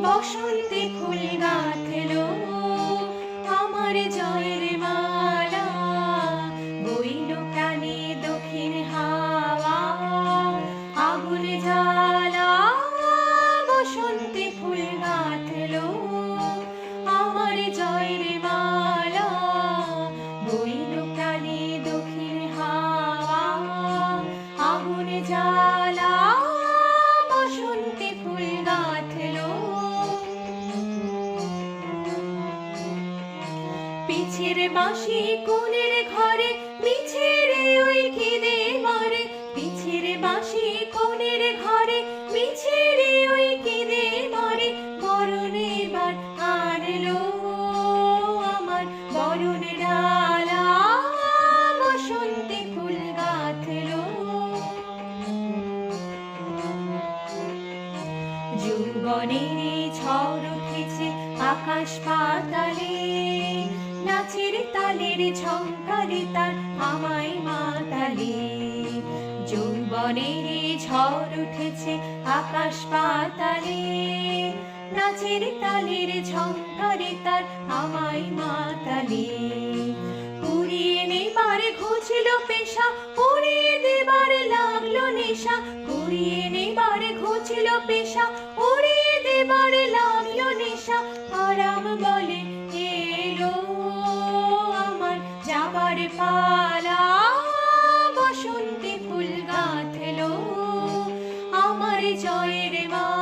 বসন্তে ফুল গাঁথলো আমার জয়ের মালা, বইল প্রাণে দক্ষিণ হাওয়া আগুন জ্বালা। বসন্তে ফুল গাঁথলো আমার জয়ের মালা, বইল প্রাণে দক্ষিণ হাওয়া আগুন জ্বালা। বসন্তে ফুল গাঁথলো পিছের বাঁশি কোণের ঘরে, মিছের ওই খিদে মরে। পিছের বাঁশি কোণের ঘরে, মিছের ওই খিদে মরে। বরণ এবার আনলো আমার বরণ ডালা, বসন্তে ফুল গাঁথলো। যৌবনের ঝড় উঠেছে আকাশ পাতালে, নাচের তালের ঝংকারে তার আমায় মাতালে। যৌবনের ঝড় উঠেছে আকাশ পাতালে, নাচের তালের ঝংকারে তার আমায় মাতালে। উড়িয়ে নেবার ঘুচল পেশা, উড়িয়ে দেবার লাগলো নেশা। উড়িয়ে নেবার ঘুচল পেশা, উড়িয়ে দেবার লাগলো নেশা। আরাম বলে এলো আমার যাবার পালা, বসন্তে ফুল গাঁথলো আমার জয়ের মালা।